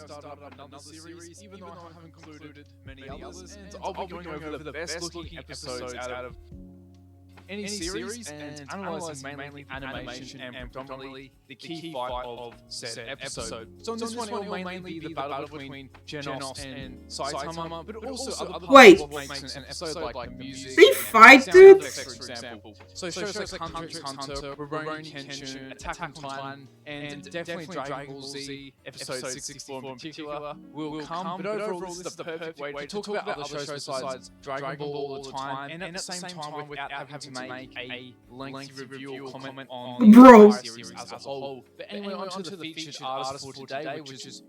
started up another series, even though I haven't included many others, and I'll be going over the best looking episodes out of any series and analysing mainly animation and predominantly the key fight of said episode. So in this one, it will mainly be the battle between Genos and Saitama, but also other parts of makes an episode like the music, they fight, dude. for example. So shows like Hunter x Hunter, Rurouni Kenshin, Attack on Titan, and definitely Dragon Ball Z episode 64 in particular will come. But overall, this is the perfect way to talk about other shows besides Dragon Ball all the time, and at the same time without having to make a lengthy review or comment on the series as a whole. But anyway, on to the featured artist for today, which is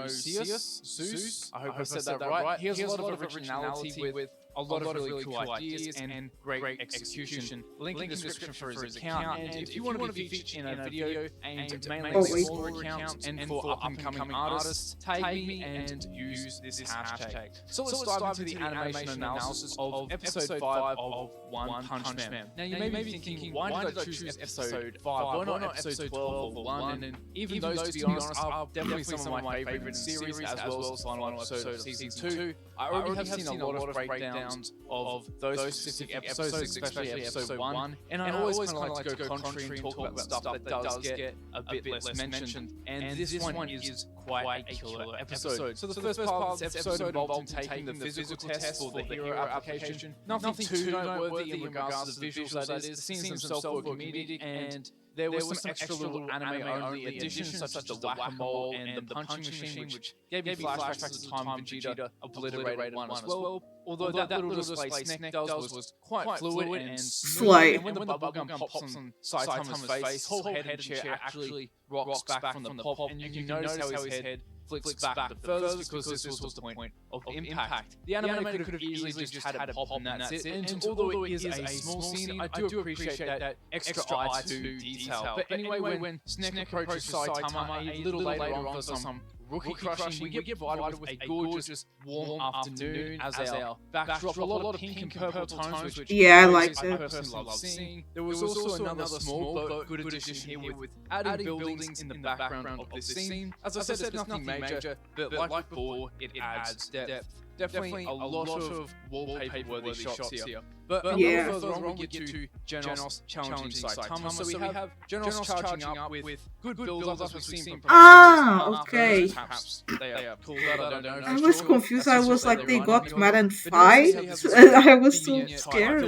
Zeus. I hope I said that right. He has a lot of originality with a lot of really cool ideas and great execution. Link in the description for his account, and if you want to be featured in a video aimed mainly at smaller accounts and for up-and-coming artists, tag me and use this hashtag. So let's dive into the animation analysis of episode 5 of One Punch Man. Now you may be thinking, why did I choose episode 5? Why not episode 12 or 1? And even those, to be honest, are definitely some of my favorite series, as well as the final episode of season 2. I already have seen a lot of breakdowns of those specific episodes, especially episode 1, and I always kind of like to go contrary and talk about stuff that does get a bit less mentioned, and this one is quite a killer episode. So the first part of this episode involved in taking the physical test for the hero application. Nothing too noteworthy in regards to the visuals, that is. The scenes themselves were comedic, and there was some extra little anime-only additions, such as the whack-a-mole and the punching machine, which gave me flashbacks to the time Vegeta obliterated one as well. Although that little display Snack does was quite fluid and smooth, and when the bubblegum pops on Saitama's face, his whole head and chair actually rocks back from the pop, and you can notice how his head flicks back the furthest because this was the point of impact. The animator could have easily just had it pop and that's it, and although it is a small scene, I do appreciate that extra eye to detail. But anyway, when Snack approaches Saitama a little later on for some rookie crushing, we get provided with a gorgeous warm afternoon as our backdrop. A lot of pink and purple tones, which I liked I it. personally love seeing. There was also another small but good addition here with adding buildings in the background of this scene. As I said, it's nothing major, but like before, it adds depth. Definitely a lot of wallpaper-worthy shots here. But further on, we get to Genos challenging Saitama. So we have Genos charging up with good build-up as we've seen. Okay. Perhaps they are cool. I don't know. I was confused. I was like, they got mad and fight? I was so scared.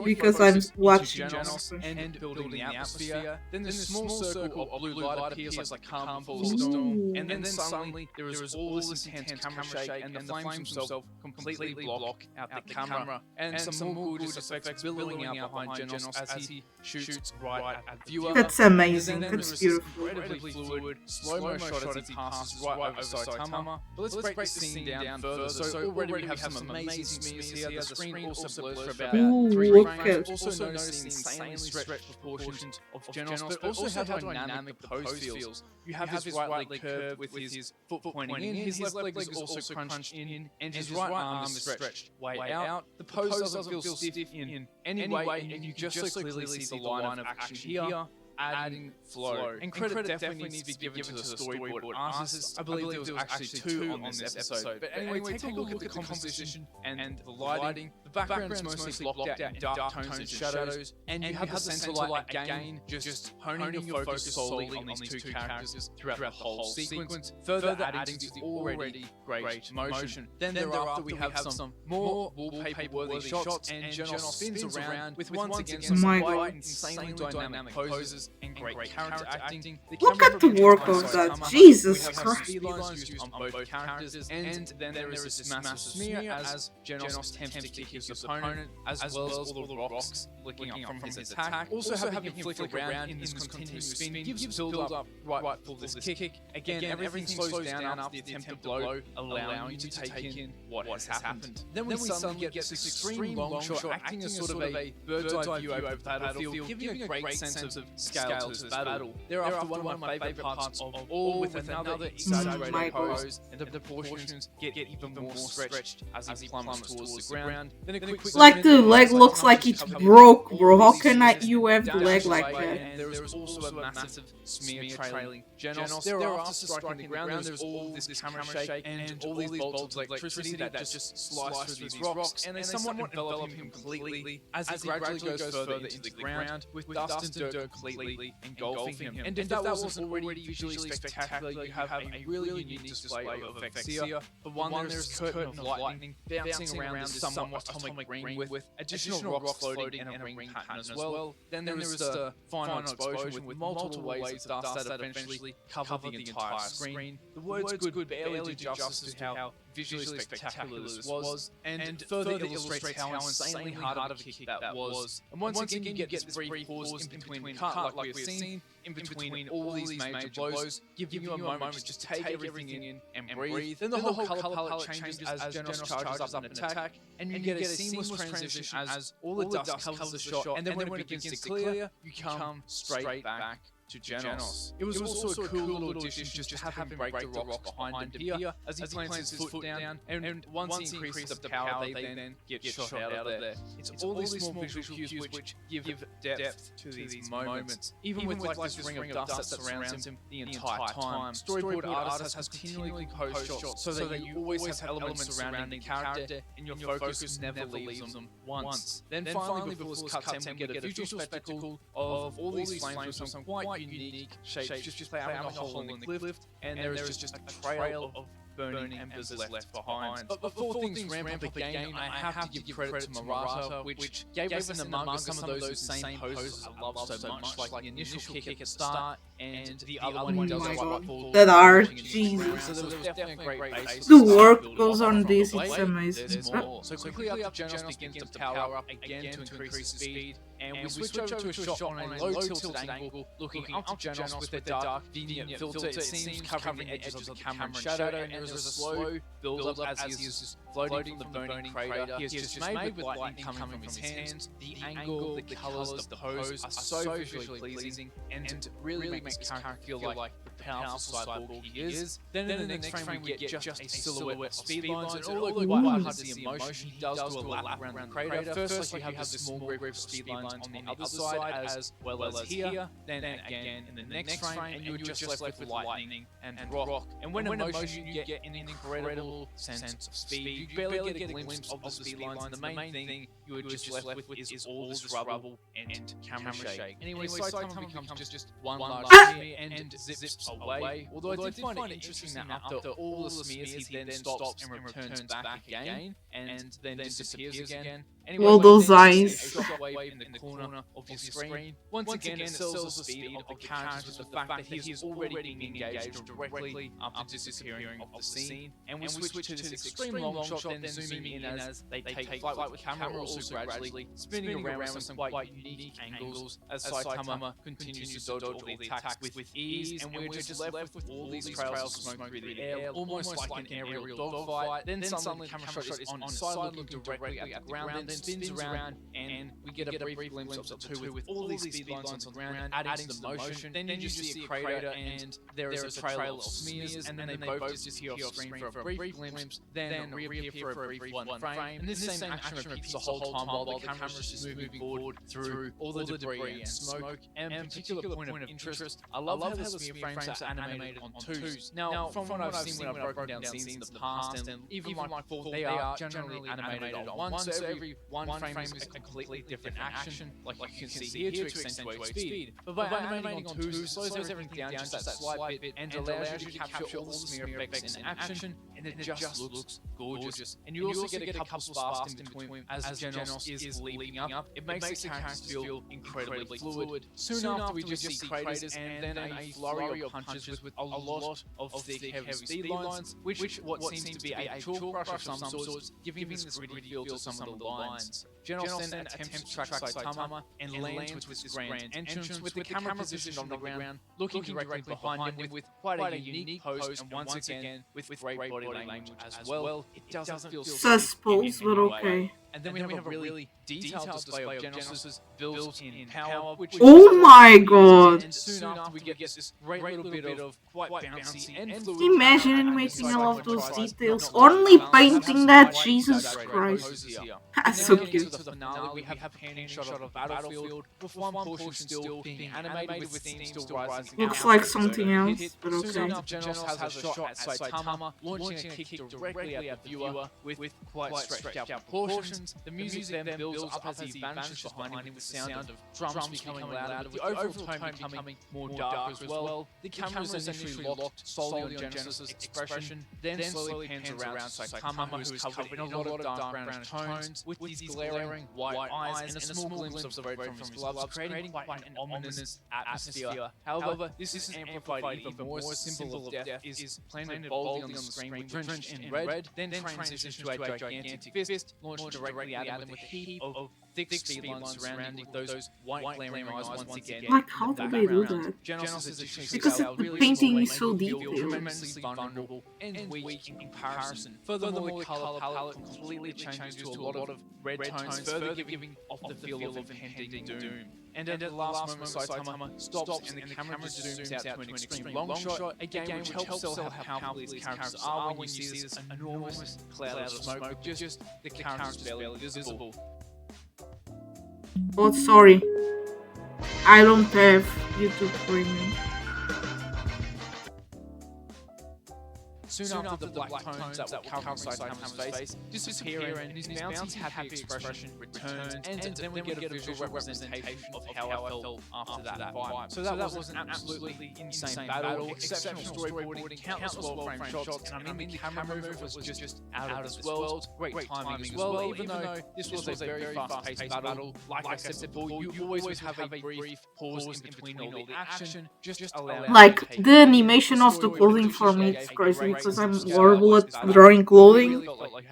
Because I'm watching Genos and building the atmosphere. Then this small circle of blue light appears like calm full of storm. And then suddenly there is all this intense camera shake, and the flames themselves completely block out the camera, and some more gorgeous effects billowing out behind Genos as he shoots right at the viewer. That's amazing. That's beautiful. Incredibly fluid, slow-mo shot as he passes right over Saitama. But let's break this scene down further. So already we have some amazing smears here. The screen also blurs for about 3 frames. Also notice the insanely stretched proportions of Genos, but also how dynamic the pose feels. You have his right leg curved with his foot pointing in, his left leg is also crunched in, and his right arm is stretched way out. The pose doesn't feel stiff in any way, and you just so clearly see the line of action here, adding flow. And credit definitely needs to be given to the storyboard artists. I believe there was actually 2 on this episode. But anyway, take a look at the composition and the lighting. The background is mostly blocked out in dark tones and shadows, and you have the center light again just honing your focus solely on these 2 characters throughout the whole sequence, further adding to the already great motion. Then thereafter we have some more wallpaper-worthy shots, and Genos spins around with once again some quite insanely dynamic poses and great character acting. Look at the work of that. Jesus Christ. Lines used on both characters, and then there is this massive smear as Genos attempts to kick his opponent, as well as all the rocks licking up from his attack. Also having him flick around in this continuous spin gives build up right for this kick. Again, everything slows down after the attempt to blow, allowing you to take in what has happened. Then we suddenly get this extreme long shot acting as sort of a bird's eye view over the battlefield, giving a great sense of scale to this battle. Thereafter, one of my favourite parts of all, with another exaggerated pose, and the proportions get even more stretched as he plummets towards the ground. Like the leg looks like it's broke, bro. How can you have the leg like that? And there is also a massive smear trailing Genos. Thereafter striking the ground, there's all this camera shake and all these bolts of electricity that just slice through these rocks, and they somewhat envelop him completely as he gradually goes further into the ground, with dust and dirt completely engulfing him. And if that wasn't already visually spectacular, you have a really unique display of effects here. For one, there's a curtain of lightning bouncing around this somewhat atomic ring with additional rocks floating in a ring pattern as well. Then there is the final explosion with multiple waves of dust that eventually cover the entire screen. The words good barely do justice to how visually spectacular this was, and further illustrates how insanely hard of a kick that was. And once again, you get this brief pause in between cut, like we've seen, in between all these major blows, giving you a moment to just take everything in and breathe. Then the whole color palette changes as Genos charges up an attack, and you get a seamless transition as all the dust covers the shot, and then when it begins to clear, you come straight back to Genos. It was also a cool little addition just to have him break the rocks behind him here as he plants his foot down, and once he increases the power, they then get shot out of there. It's all these small visual cues which give depth to these moments, even with like this ring of dust that surrounds him the entire time. Storyboard artist has continually composed shots so that you always have elements surrounding the character, and your focus never leaves them once. Then finally, before this cuts in, we get a visual spectacle of all these flames with some quite unique shapes just plowing a hole in the cliff, and there is just a trail of burning embers left behind. But before things ramp up again, I have to give credit to Murata, which gave us in the manga some of those same poses I love so much, like the initial kick at the start, and the other one he does right that art, Jesus. So there was definitely a great base. The work goes on this, it's amazing. So quickly after Genos begins to power up again to increase speed, and we switch over to a shot on a low tilted angle, looking up to Genos with a dark, vignette filter, it seems, covering the edges of the camera shadow, and there is a slow build-up as he is just floating from the burning crater. He is just made with lightning coming from his hands. The angle, the colours, the pose are so visually pleasing, and really makes the character feel like the powerful cyborg he is. Then in the next frame we get just a silhouette of speed lines, and although quite hard to see in motion, he does do a lap around the crater. First, you have the small group of speed lines on the other side as well as here, then again in the next frame, and you're just left with lightning and rock. And when in motion you get an incredible sense of speed. You barely get a glimpse of the speed lines, and the main thing you are just left with is all this rubble and camera shake. Anyway, Saitama becomes just one large smear and zips away. Although I did find it interesting that after all the smears, he then stops and returns back again, and then disappears again. Anyway, well, those eyes. In the corner of your screen. Once again, it sells the speed of the characters with the fact that he is already being engaged directly after disappearing off the scene. And we switch to this extreme long shot, then zooming in as they take flight with the camera also gradually spinning around with some quite unique angles as Saitama continues to dodge all the attacks with ease, and we're just left with all these trails of smoke through the air, almost like an aerial dogfight. Then suddenly the camera shot is on its side, looking directly at the ground, then spins around, and we get a brief glimpse of the two with all these speed lines on the ground, adding to the motion. Then you just see a crater, and there is a trail of smears, and then they both disappear off screen for a brief glimpse, then reappear for a brief one frame. And this same action repeats the whole time while the camera is just moving forward through all the debris and smoke. And a particular point of interest, I love how the smear frames are animated on twos. Now, from what I've seen when I've broken down scenes in the past, and even like full, they are generally animated on one, so every one frame is a completely different action, like you can see here, to accentuate speed. But by animating on twos, it slows everything down just that slight bit, and allows you to capture all the smear effects in action, and it just looks gorgeous. And you also get a couple sparks in between as Genos is leaping up. It makes the characters feel incredibly fluid. Soon after, we just see craters and then a flurry of punches with a lot of thick, heavy speed lines, which what seems to be a chalk brush of some sorts, giving this gritty feel to some of the lines. Genos then attempts to track Saitama and lands with this grand entrance, with the camera positioned on the ground, looking directly behind him with quite a unique pose, and once again with great body language as well. It doesn't feel Suspense, but okay. And then we have a really detailed display of Genesis built-in power, which Oh my god. and soon after we get this great little bit of quite bouncy and fluid. Imagine animating all of those details. Only painting that, Jesus Christ. That's so cute. To the finale, we have a panning shot of the battlefield, with one portion still being animated with steam still rising. Looks like something else, but okay. Soon after, Genos has a shot at Saitama, launching a kick directly at the viewer with quite stretched out proportions. The music then builds up as he vanishes behind him with the sound of drums becoming louder, the overall tone becoming more dark as well. The camera is initially locked solely on Genesis' expression, then slowly pans around Saitama, who is covered in a lot of dark brownish tones, with these glaring white eyes and a small glimpse of the red from his gloves, creating quite an ominous atmosphere. However, this is amplified even more. A symbol of death is planted boldly on the screen, drenched in red, then transitions to a gigantic fist launched directly at him with a heap of thick speed lines surrounding those white glaring eyes once again. Like, how do they do that? Because the painting is so detailed. Tremendously vulnerable and weak in comparison. Furthermore, the color palette completely changes to a lot of red tones, further giving off the feel of impending doom. And at the last moment, Saitama stops and the camera zooms out to an extreme long shot, again which helps sell how powerful these characters are when you see this enormous cloud of smoke with just the characters barely visible. Oh, sorry. I don't have YouTube Premium. Soon after, the black tones that were covering Saitama's face disappear and his bouncy happy expression returns, and then we get a visual representation of how I felt after that fight. So that was an absolutely insane battle, exceptional storyboarding, countless well-framed shots, and I mean the camera movement was just out of this world. Great timing as well, even though this was a very fast-paced battle. Like I said before, you always have a brief pause in between all the action, just allowing like the animation of the clothing for me is crazy because I'm horrible at drawing clothing.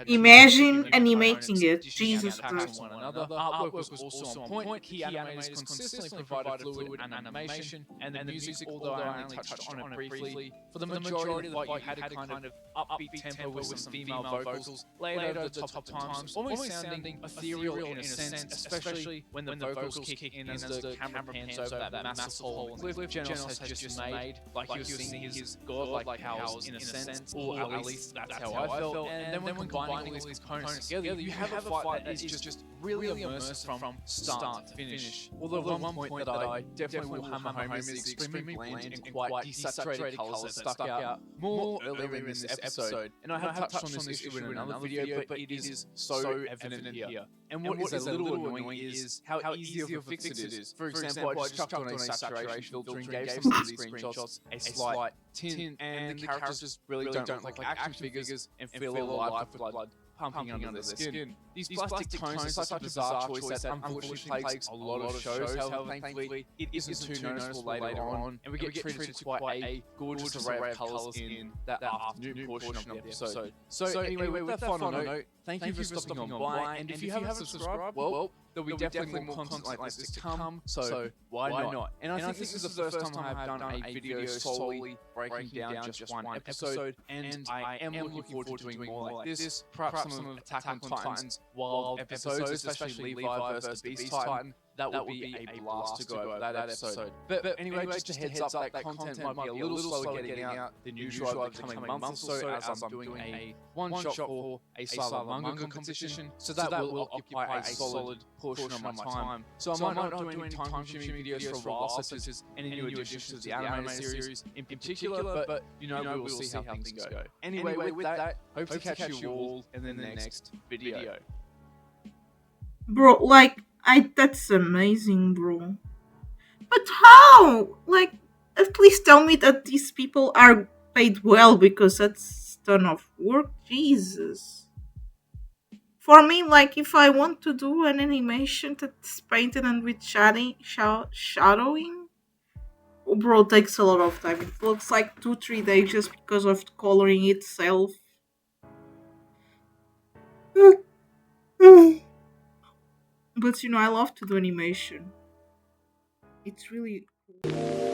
Imagine animating it. Jesus Christ. Artwork was also on point. Key animators consistently provided fluid and animation, and the music, although I only touched on it briefly, for the majority of the fight you had a kind of upbeat tempo with some female vocals laid over the top of times, almost sounding ethereal in a sense, especially when the vocals kick in as the camera pans over that massive hole in cliff Genos has just made, like he was seeing his godlike powers in a sense, or at least that's how I felt. And then when combining all these components together, you have a fight that is just really immersive from start to finish. Although one point that I definitely will hammer home is the extremely bland and quite desaturated colours that stuck out more earlier in this episode. And I have touched on this issue in another video, but it is so evident here. And what is a little annoying is how easy of a fix it is. For example, I just chucked on a saturation filter and gave some of these screenshots a slight tint, and the characters just really don't look like action figures and feel alive with blood pumping under their skin. These plastic tones are such a bizarre choice that unfortunately plagues a lot of shows. However, thankfully, it isn't too noticeable later on, and we get treated to quite a gorgeous array of colours in that afternoon portion of the episode. So anyway, with that final note, thank you for stopping on by, and if you haven't subscribed, well, there'll be definitely more content like this to come, so why not? And I think this is the first time I have done a video solely breaking down just one episode, and I am looking forward to doing more like this, perhaps some of Attack on Titan's wild episodes, especially Levi versus the Beast Titan. That would be a blast to go over that episode. But anyway, just a heads up, that content might be a little slower getting out than usual over the coming months or so, as I'm doing a one-shot for a silent manga competition, so that will occupy a solid portion of my time. So I might not do any time-consuming videos for a while, such as any new additions to the anime series in particular, but we will see how things go. Anyway, with that, hope to catch you all in the next video. Bro, that's amazing, bro. But how? At least tell me that these people are paid well, because that's a ton of work. Jesus. For me, if I want to do an animation that's painted and with shadowing, bro, it takes a lot of time. It looks like 2-3 days just because of the coloring itself. But I love to do animation. It's really cool.